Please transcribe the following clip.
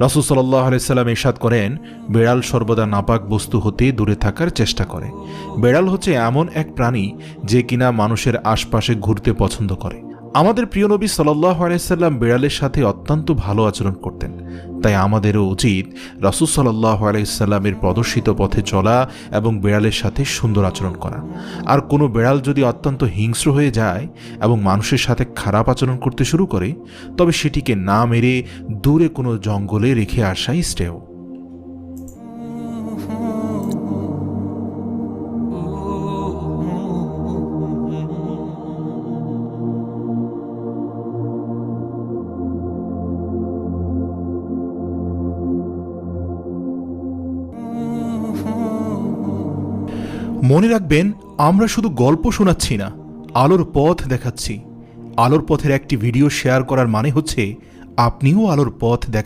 রাসূল সাল্লাল্লাহু আলাইহি সাল্লাম ইরশাদ করেন, বেড়াল সর্বদা নাপাক বস্তু হতে দূরে থাকার চেষ্টা করে। বেড়াল হচ্ছে এমন এক প্রাণী যে কিনা মানুষের আশপাশে ঘুরতে পছন্দ করে। আমাদের প্রিয় নবী সাল্লাল্লাহু আলাইহি সাল্লাম বেড়ালের সাথে অত্যন্ত ভালো আচরণ করতেন। তাই আমাদেরও উচিত রাসূল সাল্লাল্লাহু আলাইহি সাল্লামের প্রদর্শিত পথে চলা এবং বেড়ালের সাথে সুন্দর আচরণ করা। আর কোনো বেড়াল যদি অত্যন্ত হিংস্র হয়ে যায় এবং মানুষের সাথে খারাপ আচরণ করতে শুরু করে, তবে সেটিকে না মেরে দূরে কোনো জঙ্গলে রেখে আসাই শ্রেয়। মনে রাখবেন, আমরা শুধু গল্প শোনাচ্ছি না, আলোর পথ দেখাচ্ছি। আলোর পথের একটি ভিডিও শেয়ার করার মানে হচ্ছে আপনিও আলোর পথ দেখা